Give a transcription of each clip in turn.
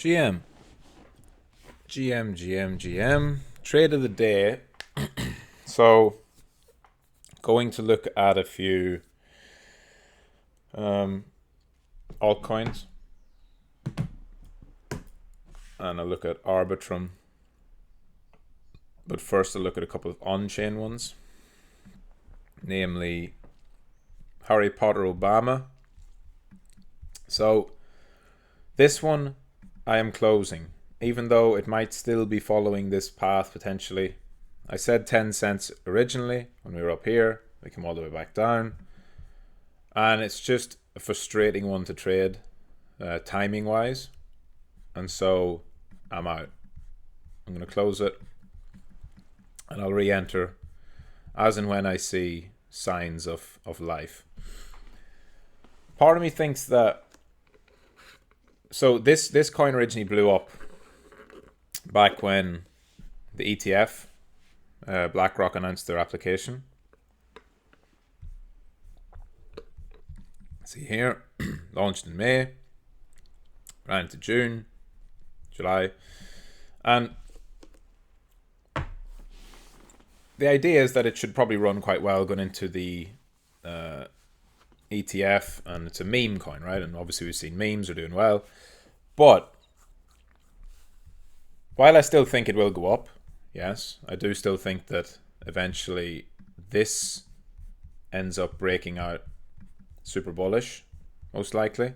GM. GM. Trade of the day. So, going to look at a few altcoins. And I'll look at Arbitrum. But first I'll look at a couple of on-chain ones. Namely, Harry Potter Obama. So, this one I am closing. Even though it might still be following this path potentially. I said 10 cents originally when we were up here. We came all the way back down. And it's just a frustrating one to trade, timing wise. And so I'm out. I'm going to close it. And I'll re-enter as and when I see signs of life. Part of me thinks that... So this coin originally blew up back when the ETF, BlackRock, announced their application. See here, launched in May, ran into June, July, and the idea is that it should probably run quite well going into the ETF, and it's a meme coin, right? And obviously we've seen memes are doing well, but while I still think it will go up, yes, I do still think that eventually this ends up breaking out super bullish, most likely.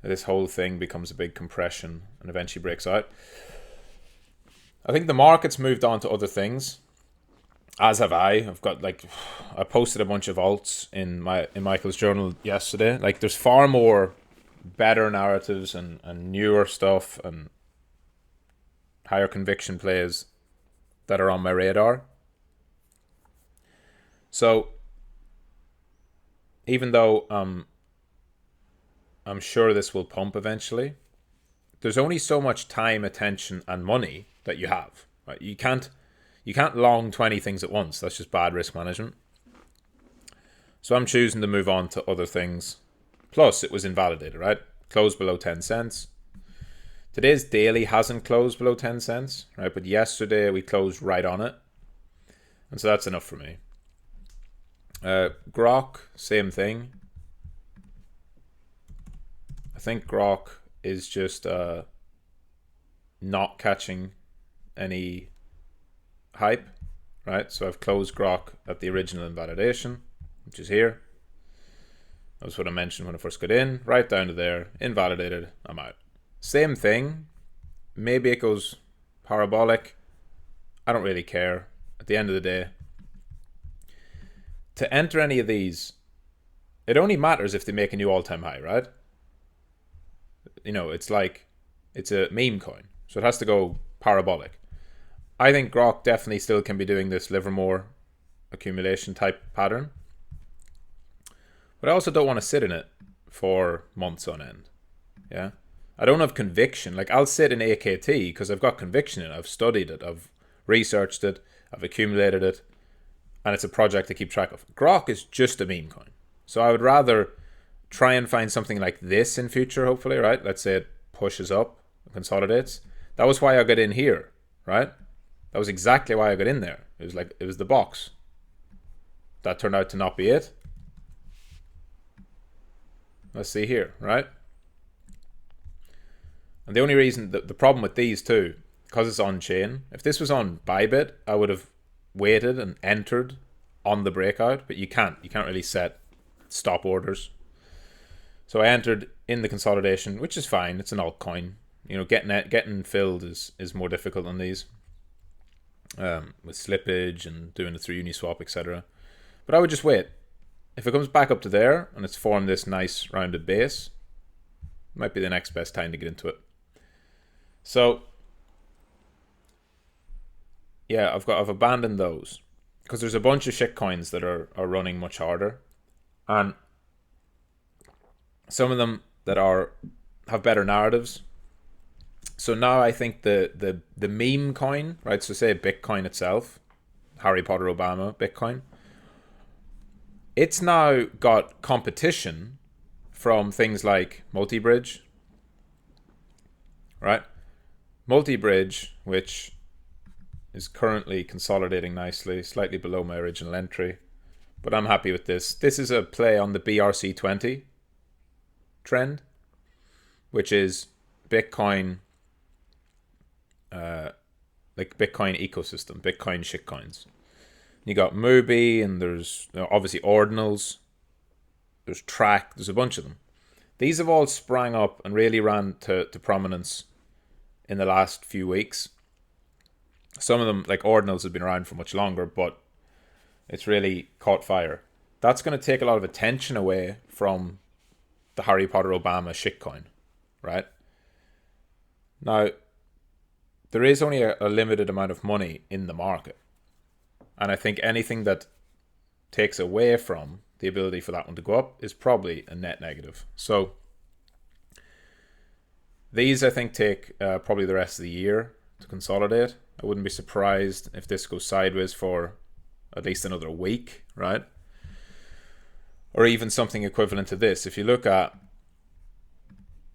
This whole thing becomes a big compression and eventually breaks out. I think the market's moved on to other things, as have I. I posted a bunch of alts in Michael's journal yesterday. Like, there's far more better narratives and newer stuff and higher conviction plays that are on my radar. So even though I'm sure this will pump eventually, there's only so much time, attention, and money that you have. Right? You can't long 20 things at once. That's just bad risk management. So I'm choosing to move on to other things. Plus, it was invalidated, right? Closed below 10 cents. Today's daily hasn't closed below 10 cents, right? But yesterday we closed right on it. And so that's enough for me. Grok, same thing. I think Grok is just not catching any hype, right? So I've closed Grok at the original invalidation, which is here. That was what I mentioned when I first got in. Right down to there, invalidated, I'm out. Same thing. Maybe it goes parabolic. I don't really care. At the end of the day, to enter any of these, it only matters if they make a new all-time high, right? You know, it's like, it's a meme coin, so it has to go parabolic. I think Grok definitely still can be doing this Livermore accumulation type pattern. But I also don't want to sit in it for months on end. Yeah? I don't have conviction. Like, I'll sit in AKT because I've got conviction in it. I've studied it. I've researched it. I've accumulated it. And it's a project to keep track of. Grok is just a meme coin. So I would rather try and find something like this in future, hopefully, right? Let's say it pushes up and consolidates. That was why I got in here, right? That was exactly why I got in there. It was the box. That turned out to not be it. Let's see here, right? And the only reason, the problem with these too, because it's on chain, if this was on Bybit, I would have waited and entered on the breakout, but you can't really set stop orders. So I entered in the consolidation, which is fine. It's an altcoin. You know, getting filled is more difficult on these, with slippage and doing it through Uniswap, etc. But I would just wait. If it comes back up to there and it's formed this nice rounded base, it might be the next best time to get into it. So yeah, I've abandoned those because there's a bunch of shit coins that are running much harder, and some of them that have better narratives. So now I think the meme coin, right? So say Bitcoin itself, Harry Potter Obama Bitcoin, it's now got competition from things like multi-bridge, right? Multi-bridge, which is currently consolidating nicely, slightly below my original entry. But I'm happy with this. This is a play on the BRC20 trend, which is Bitcoin, like Bitcoin ecosystem, Bitcoin shitcoins. You got Mubi, and there's obviously ordinals. There's Track. There's a bunch of them. These have all sprang up and really ran to prominence in the last few weeks. Some of them, like ordinals, have been around for much longer, but it's really caught fire. That's going to take a lot of attention away from the Harry Potter Obama shitcoin, right? Now, there is only a limited amount of money in the market. And I think anything that takes away from the ability for that one to go up is probably a net negative. So these, I think, take probably the rest of the year to consolidate. I wouldn't be surprised if this goes sideways for at least another week, right? Or even something equivalent to this. If you look at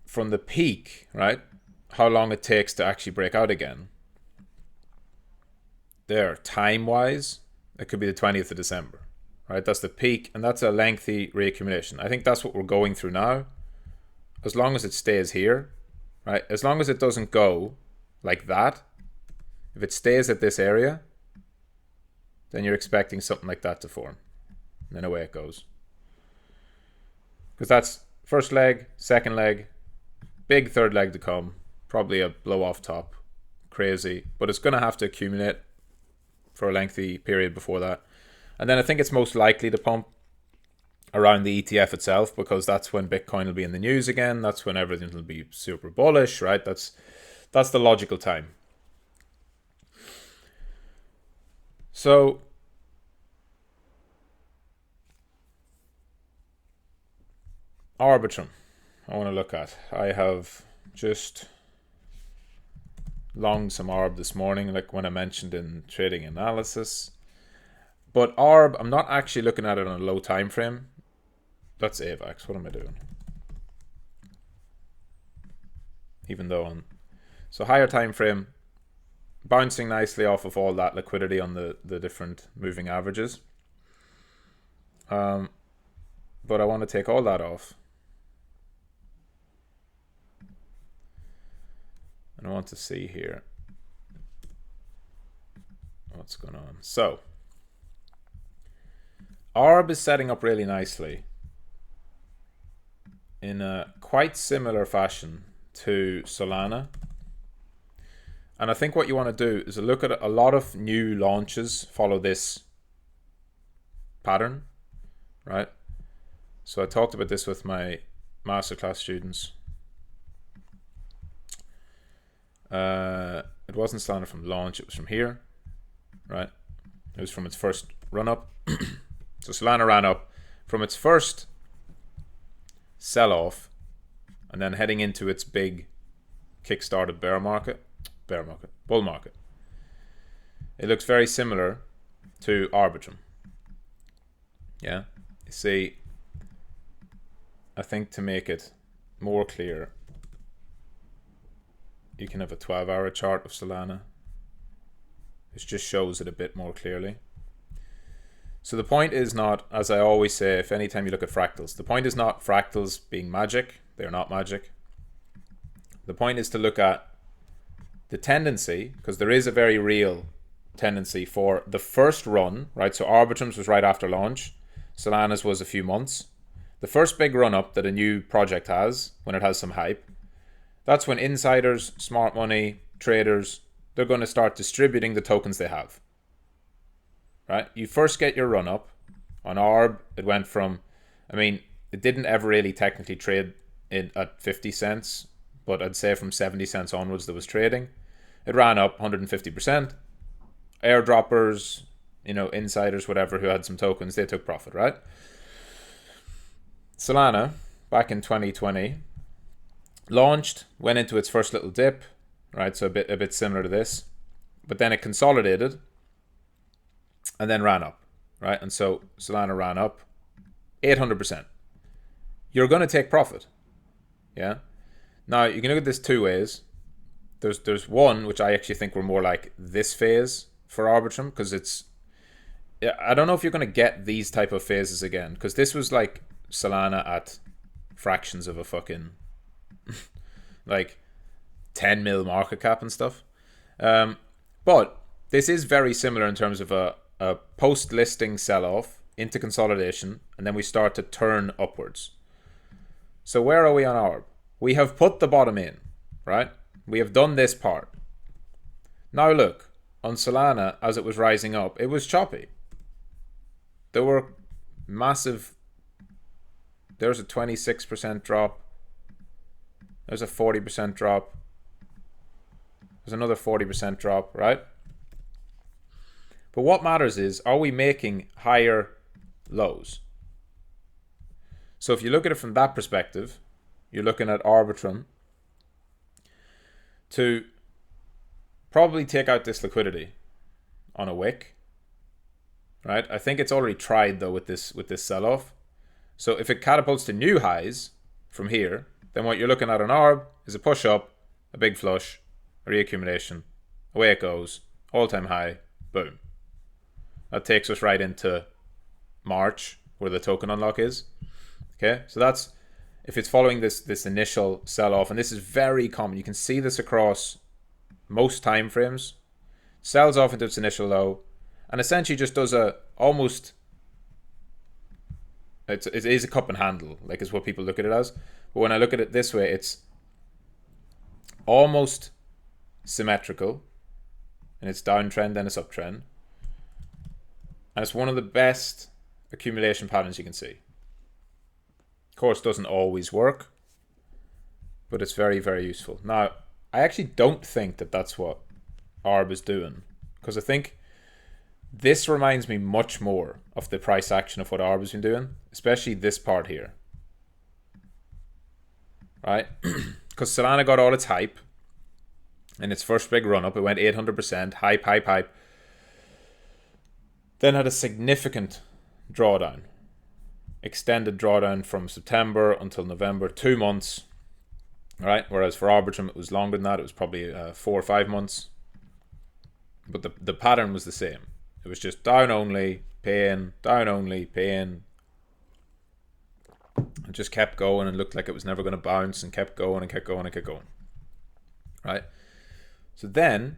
from the peak, right, how long it takes to actually break out again. There, time-wise, it could be the 20th of December, right? That's the peak, and that's a lengthy reaccumulation. I think that's what we're going through now. As long as it stays here, right? As long as it doesn't go like that, if it stays at this area, then you're expecting something like that to form. And then away it goes. Because that's first leg, second leg, big third leg to come. Probably a blow off top. Crazy. But it's going to have to accumulate for a lengthy period before that. And then I think it's most likely to pump around the ETF itself, because that's when Bitcoin will be in the news again. That's when everything will be super bullish, right? That's the logical time. So Arbitrum, I want to look at. I have just longed some ARB this morning, like when I mentioned in trading analysis. But ARB, I'm not actually looking at it on a low time frame. That's AVAX. What am I doing? Even though on so higher time frame, bouncing nicely off of all that liquidity on the different moving averages. But I want to take all that off. And I want to see here what's going on. So ARB is setting up really nicely in a quite similar fashion to Solana. And I think what you want to do is look at a lot of new launches follow this pattern, right? So I talked about this with my masterclass students. It wasn't Solana from launch, it was from here, right? It was from its first run up. So Solana ran up from its first sell off and then heading into its big kickstarted bull market. It looks very similar to Arbitrum. Yeah, you see, I think to make it more clear, you can have a 12-hour chart of Solana. It just shows it a bit more clearly. So the point is not, as I always say, if anytime you look at fractals, the point is not fractals being magic. They're not magic. The point is to look at the tendency, because there is a very real tendency for the first run, right? So Arbitrum's was right after launch. Solana's was a few months. The first big run up that a new project has, when it has some hype, that's when insiders, smart money, traders, they're going to start distributing the tokens they have. Right? You first get your run up. On ARB, it went from, it didn't ever really technically trade at 50 cents, but I'd say from 70 cents onwards there was trading. It ran up 150%. Airdroppers, insiders, whatever, who had some tokens, they took profit, right? Solana, back in 2020, launched, went into its first little dip, right? So a bit similar to this, but then it consolidated and then ran up, right? And so Solana ran up 800%. You're going to take profit, yeah? Now, you can look at this two ways. there's one which I actually think we're more like this phase for Arbitrum, because it's, I don't know if you're going to get these type of phases again, because this was like Solana at fractions of a fucking like 10 mil market cap and stuff. But this is very similar in terms of a post-listing sell-off into consolidation, and then we start to turn upwards. So where are we on ARB? We have put the bottom in, right? We have done this part. Now look, on Solana, as it was rising up, it was choppy. There were massive... There's a 26% drop. There's a 40% drop. There's another 40% drop, right? But what matters is, are we making higher lows? So if you look at it from that perspective, you're looking at Arbitrum to probably take out this liquidity on a wick, right? I think it's already tried though with this sell-off. So if it catapults to new highs from here, then what you're looking at on ARB is a push up, a big flush, a reaccumulation, away it goes, all-time high, boom. That takes us right into March, where the token unlock is. Okay, so that's if it's following this initial sell-off, and this is very common. You can see this across most time frames. Sells off into its initial low, and essentially just does a almost... It is a cup and handle, like is what people look at it as. But when I look at it this way, it's almost symmetrical in its downtrend and its uptrend. And it's one of the best accumulation patterns you can see. Of course, it doesn't always work, but it's very, very useful. Now, I actually don't think that that's what ARB is doing, because I think this reminds me much more of the price action of what ARB has been doing, especially this part here. Right? Because Solana got all its hype in its first big run up. It went 800%, hype. Then had a significant drawdown. Extended drawdown from September until November, 2 months. Right? Whereas for Arbitrum, it was longer than that. It was probably 4 or 5 months. But the pattern was the same. It was just down only, pain, down only, pain. It just kept going and looked like it was never going to bounce, and kept going and kept going and kept going. Right? So then,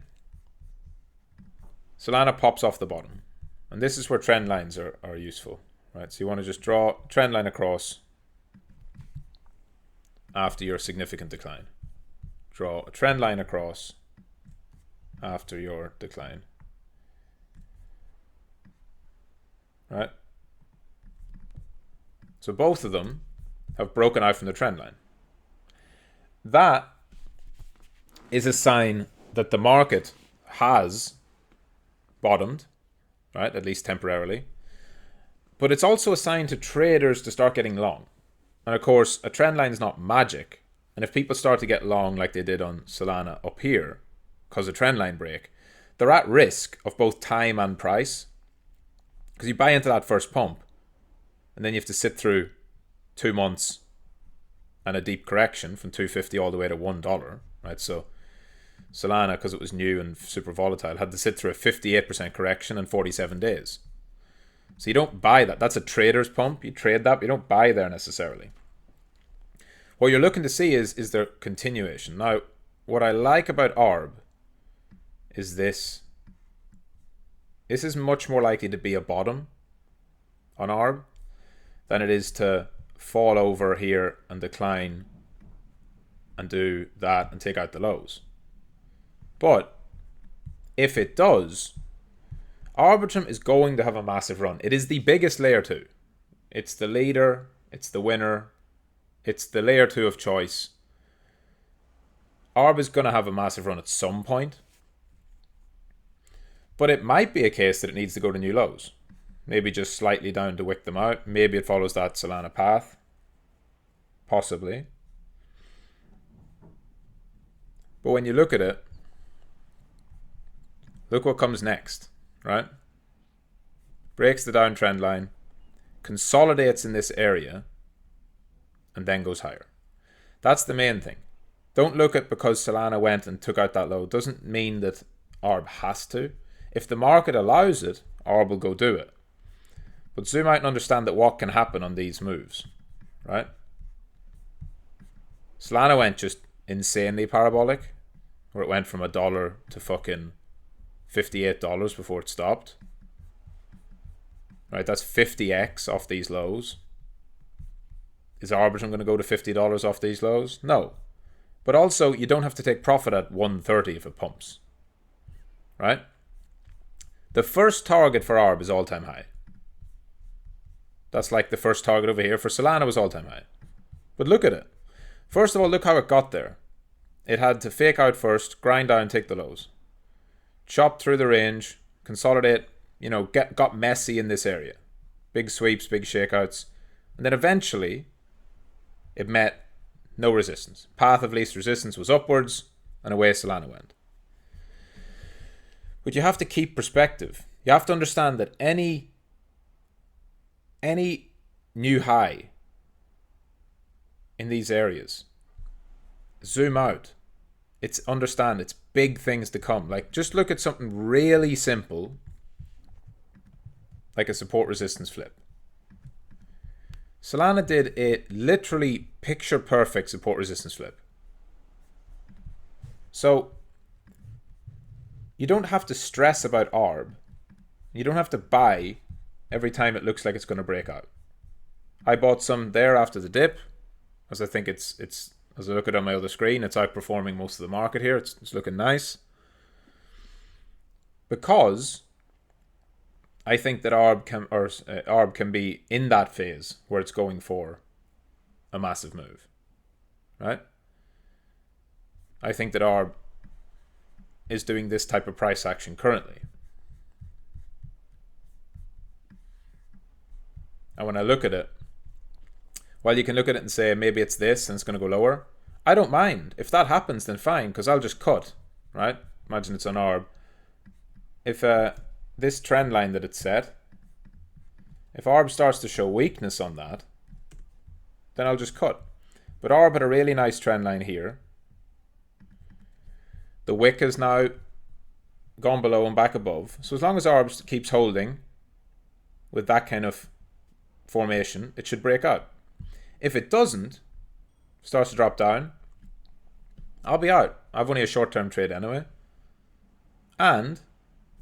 Solana pops off the bottom. And this is where trend lines are useful. Right? So you want to just draw a trend line across after your significant decline. Draw a trend line across after your decline. Right? So both of them have broken out from the trend line. That is a sign that the market has bottomed, right? At least temporarily. But it's also a sign to traders to start getting long. And of course, a trend line is not magic. And if people start to get long like they did on Solana up here, because of trend line break, they're at risk of both time and price. Because you buy into that first pump, and then you have to sit through 2 months and a deep correction from $2.50 all the way to $1, right? So Solana, because it was new and super volatile, had to sit through a 58% correction in 47 days. So you don't buy that. That's a trader's pump. You trade that, but you don't buy there necessarily. What you're looking to see is there continuation. Now, what I like about ARB is this. This is much more likely to be a bottom on ARB than it is to fall over here and decline and do that and take out the lows. But if it does, Arbitrum is going to have a massive run. It is the biggest layer 2. It's the leader, it's the winner, it's the layer 2 of choice. ARB is going to have a massive run at some point. But it might be a case that it needs to go to new lows. Maybe just slightly down to wick them out. Maybe it follows that Solana path. Possibly. But when you look at it, look what comes next, right? Breaks the downtrend line, consolidates in this area, and then goes higher. That's the main thing. Don't look at because Solana went and took out that low. Doesn't mean that ARB has to. If the market allows it, ARB will go do it. But zoom out and understand that what can happen on these moves, right? Solana went just insanely parabolic, where it went from $1 to fucking $58 before it stopped. Right, that's 50x off these lows. Is Arbitrum going to go to $50 off these lows? No. But also, you don't have to take profit at 130 if it pumps. Right? The first target for ARB is all-time high. That's like the first target over here. For Solana was all-time high. But look at it. First of all, look how it got there. It had to fake out first, grind down, take the lows. Chop through the range, consolidate, got messy in this area. Big sweeps, big shakeouts. And then eventually, it met no resistance. Path of least resistance was upwards, and away Solana went. But you have to keep perspective. You have to understand that any new high in these areas, zoom out. Understand it's big things to come. Like, just look at something really simple, like a support resistance flip. Solana did a literally picture perfect support resistance flip. So you don't have to stress about ARB. You don't have to buy every time it looks like it's going to break out. I bought some there after the dip, as I think it's as I look at it on my other screen, it's outperforming most of the market here. It's looking nice. Because I think that ARB can be in that phase where it's going for a massive move, right? I think that ARB is doing this type of price action currently. And when I look at it, while you can look at it and say maybe it's this and it's going to go lower, I don't mind. If that happens, then fine, because I'll just cut, right? Imagine it's on ARB. If this trend line that it's set, if ARB starts to show weakness on that, then I'll just cut. But ARB had a really nice trend line here. The wick has now gone below and back above. So as long as ARB keeps holding with that kind of formation, it should break out. If it doesn't, starts to drop down, I'll be out. I've only a short-term trade anyway. And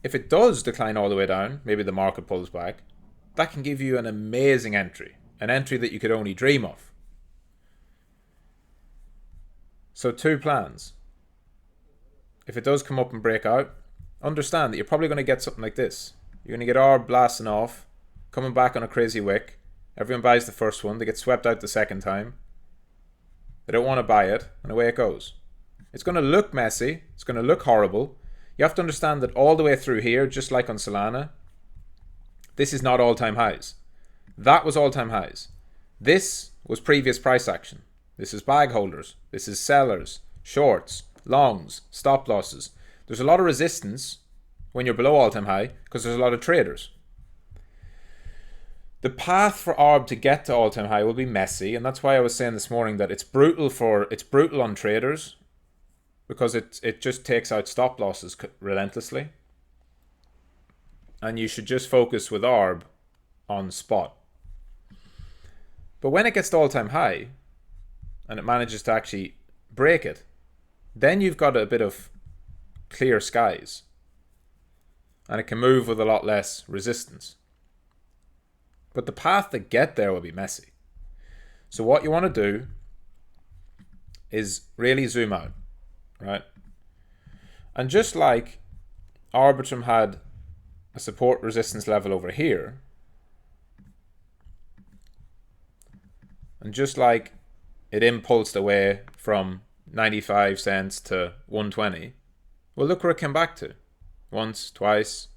if it does decline all the way down, maybe the market pulls back, that can give you an amazing entry. An entry that you could only dream of. So 2 plans. If it does come up and break out, understand that you're probably going to get something like this. You're going to get ARB blasting off, coming back on a crazy wick. Everyone buys the first one. They get swept out the second time. They don't want to buy it, and away it goes. It's going to look messy. It's going to look horrible. You have to understand that all the way through here, just like on Solana, this is not all-time highs. That was all-time highs. This was previous price action. This is bag holders. This is sellers, shorts, longs, stop losses. There's a lot of resistance when you're below all-time high because there's a lot of traders. The path for ARB to get to all-time high will be messy, and that's why I was saying this morning that it's brutal on traders because it just takes out stop losses relentlessly. And you should just focus with ARB on spot. But when it gets to all-time high and it manages to actually break it, then you've got a bit of clear skies. And it can move with a lot less resistance. But the path to get there will be messy. So what you want to do is really zoom out, right? And just like Arbitrum had a support resistance level over here, and just like it impulsed away from 95 cents to 120, well, look where it came back to. Once, twice,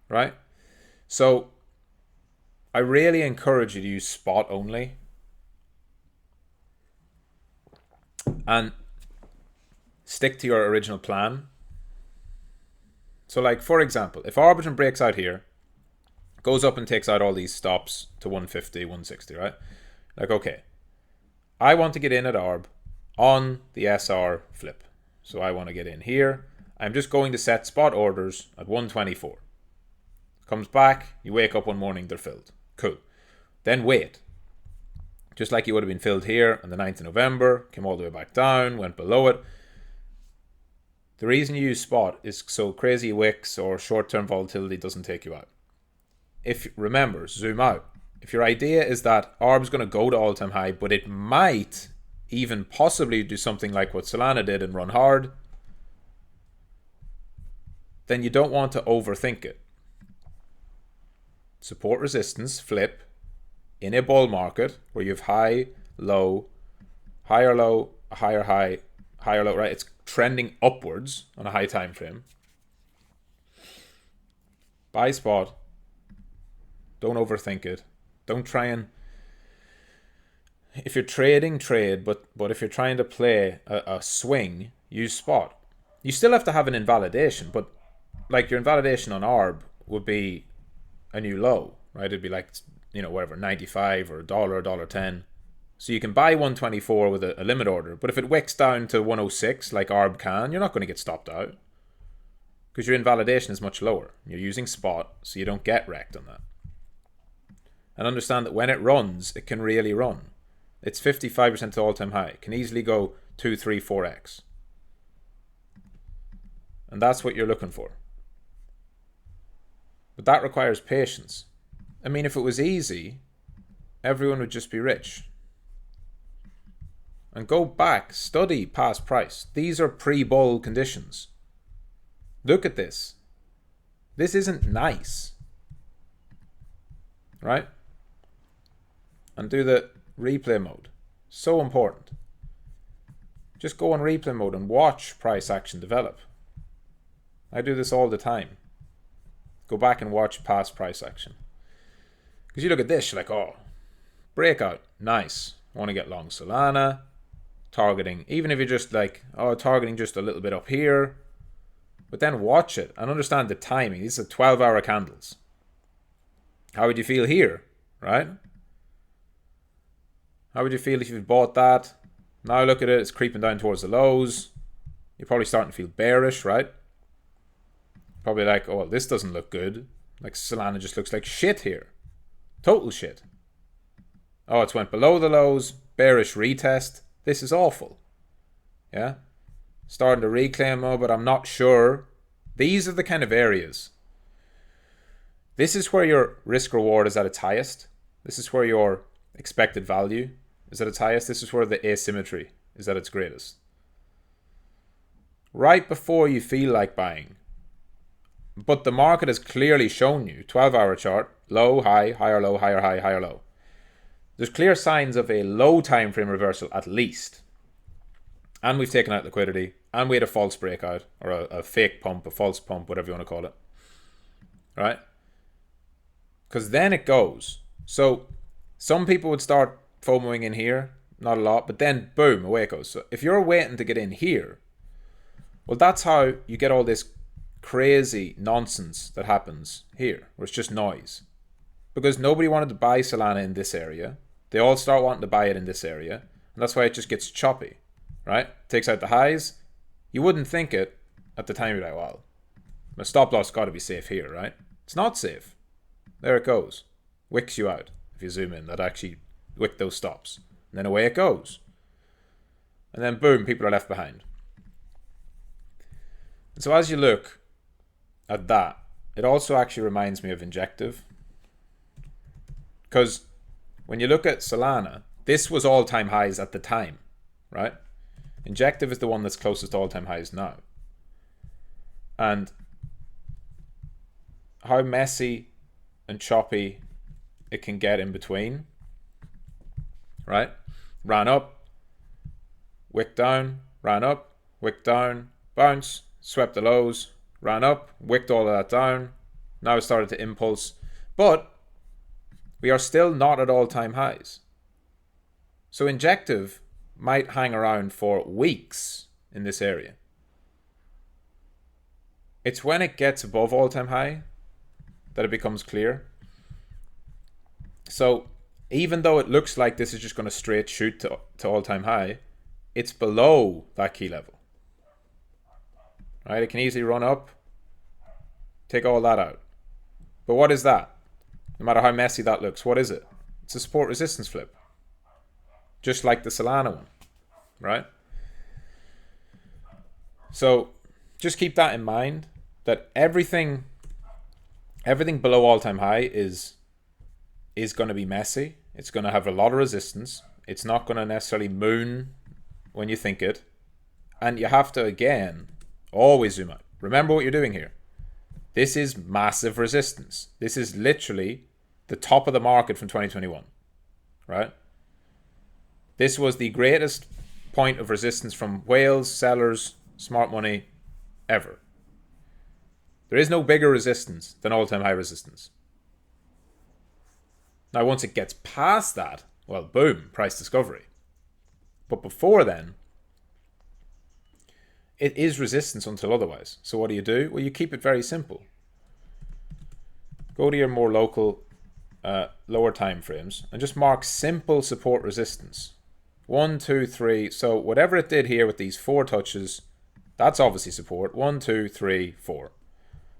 right? So I really encourage you to use spot only. And stick to your original plan. So like, for example, if Arbitrum breaks out here, goes up and takes out all these stops to 150, 160, right? Like, okay, I want to get in at ARB on the SR flip. So I want to get in here. I'm just going to set spot orders at 124. Comes back, you wake up one morning, they're filled. Cool. Then wait. Just like you would have been filled here on the 9th of November, came all the way back down, went below it. The reason you use spot is so crazy wicks or short-term volatility doesn't take you out. Remember, zoom out. If your idea is that ARB's going to go to all-time high, but it might even possibly do something like what Solana did and run hard, then you don't want to overthink it. Support resistance, flip, in a bull market where you have high, low, higher low, higher high, higher low, right? It's trending upwards on a high time frame. Buy spot. Don't overthink it. Don't try and... If you're trading, trade, but if you're trying to play a swing, use spot. You still have to have an invalidation, but like your invalidation on ARB would be a new low, right? It'd be like, whatever, 95 or $1.10. So you can buy 124 with a limit order, but if it wicks down to 106 like ARB can, you're not going to get stopped out because your invalidation is much lower. You're using spot, so you don't get wrecked on that. And understand that when it runs, it can really run. It's 55% to all-time high. It can easily go 2, 3, 4x. And that's what you're looking for. But that requires patience. I mean, if it was easy, everyone would just be rich. And go back, study past price. These are pre-bull conditions. Look at this. This isn't nice. Right? And do the replay mode. So important. Just go on replay mode and watch price action develop. I do this all the time. Go back and watch past price action. Because you look at this, you're like, oh, breakout, nice. I want to get long Solana. Targeting, even if you're just like, oh, targeting just a little bit up here. But then watch it and understand the timing. These are 12-hour candles. How would you feel here, right? How would you feel if you bought that? Now look at it, it's creeping down towards the lows. You're probably starting to feel bearish, right? Probably like, oh, well, this doesn't look good. Like Solana just looks like shit here. Total shit. Oh, it's went below the lows. Bearish retest. This is awful. Yeah? Starting to reclaim, oh, but I'm not sure. These are the kind of areas. This is where your risk reward is at its highest. This is where your expected value is at its highest. This is where the asymmetry is at its greatest. Right before you feel like buying. But the market has clearly shown you, 12-hour chart, low, high, higher low, higher high, higher low. There's clear signs of a low time frame reversal at least. And we've taken out liquidity. And we had a false breakout. Or a fake pump, a false pump, whatever you want to call it. Right? Because then it goes. So some people would start FOMOing in here. Not a lot. But then boom, away it goes. So if you're waiting to get in here, well, that's how you get all this crazy nonsense that happens here. Where it's just noise. Because nobody wanted to buy Solana in this area. They all start wanting to buy it in this area. And that's why it just gets choppy. Right? Takes out the highs. You wouldn't think it at the time. You're like, well, my stop loss got to be safe here, right? It's not safe. There it goes. Wicks you out. If you zoom in, that actually wick those stops. And then away it goes. And then boom, people are left behind. And so as you look at that, it also actually reminds me of Injective. Because when you look at Solana, this was all-time highs at the time, right? Injective is the one that's closest to all-time highs now. And how messy and choppy it can get in between, right? Ran up, wick down, ran up, wick down, bounce, swept the lows, ran up, wicked all of that down. Now it started to impulse. But we are still not at all-time highs. So Injective might hang around for weeks in this area. It's when it gets above all-time high that it becomes clear. So even though it looks like this is just going to straight shoot to all-time high, it's below that key level. Right? It can easily run up, take all that out. But what is that? No matter how messy that looks, what is it? It's a support resistance flip. Just like the Solana one, right? So just keep that in mind, that everything below all-time high is going to be messy. It's going to have a lot of resistance. It's not going to necessarily moon when you think it. And you have to, again, always zoom out. Remember what you're doing here. This is massive resistance. This is literally the top of the market from 2021, right? This was the greatest point of resistance from whales, sellers, smart money ever. There is no bigger resistance than all-time high resistance. Now, once it gets past that, well, boom, price discovery. But before then, it is resistance until otherwise. So what do? Well, you keep it very simple. Go to your more local, lower time frames and just mark simple support resistance. 1, 2, 3. So whatever it did here with these 4 touches, that's obviously support. 1, 2, 3, 4.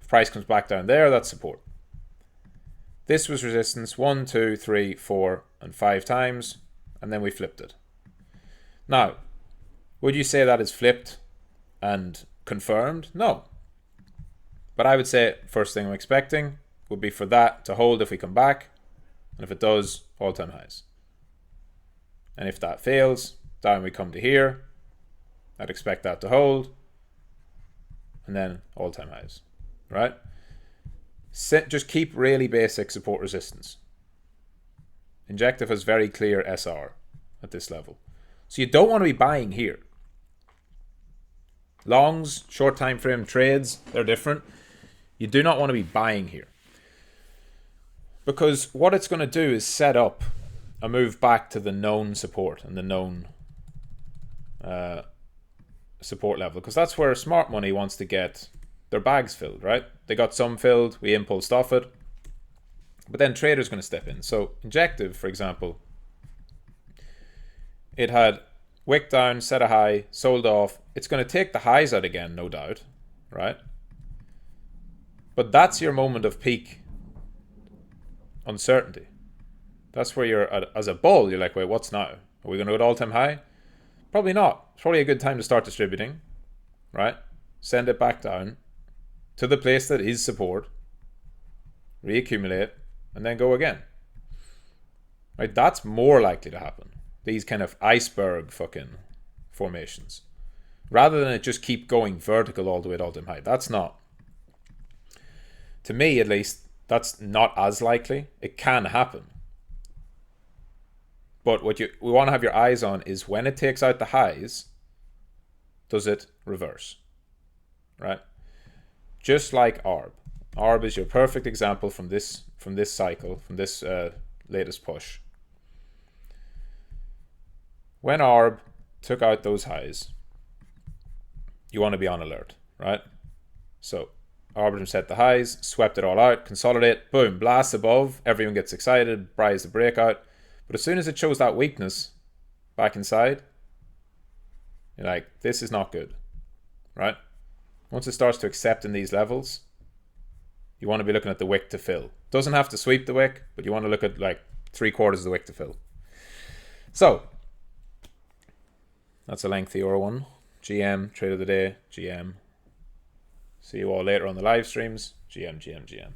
If price comes back down there, that's support. This was resistance 1, 2, 3, 4, and 5 times, and then we flipped it. Now, would you say that is flipped and confirmed? No. But I would say first thing I'm expecting would be for that to hold if we come back, and if it does, all-time highs. And if that fails, down we come to here. I'd expect that to hold, and then all-time highs, right? Just keep really basic support resistance. Injective has very clear SR at this level. So you don't want to be buying here. Longs, short time frame trades, they're different. You do not want to be buying here. Because what it's going to do is set up a move back to the known support and the known support level. Because that's where smart money wants to get their bags filled, right? They got some filled, we impulsed off it. But then traders going to step in. So Injective, for example, it had wick down, set a high, sold off. It's going to take the highs out again, no doubt, right? But that's your moment of peak uncertainty. That's where you're, as a bull, you're like, wait, what's now? Are we going to go to all-time high? Probably not. It's probably a good time to start distributing, right? Send it back down to the place that is support, reaccumulate, and then go again. Right? That's more likely to happen. These kind of iceberg fucking formations. Rather than it just keep going vertical all the way to all-time high. That's not, to me at least, that's not as likely. It can happen. But what we want to have your eyes on is when it takes out the highs, does it reverse? Right? Just like ARB. ARB is your perfect example from this cycle, from this latest push. When ARB took out those highs, you want to be on alert, right? So Arbitrum set the highs, swept it all out, consolidate, boom, blast above, everyone gets excited, buys the breakout. But as soon as it shows that weakness back inside, you're like, this is not good, right? Once it starts to accept in these levels, you want to be looking at the wick to fill. Doesn't have to sweep the wick, but you want to look at like 3/4 of the wick to fill. So, that's a lengthy one. GM, trade of the day, GM. See you all later on the live streams. GM, GM, GM.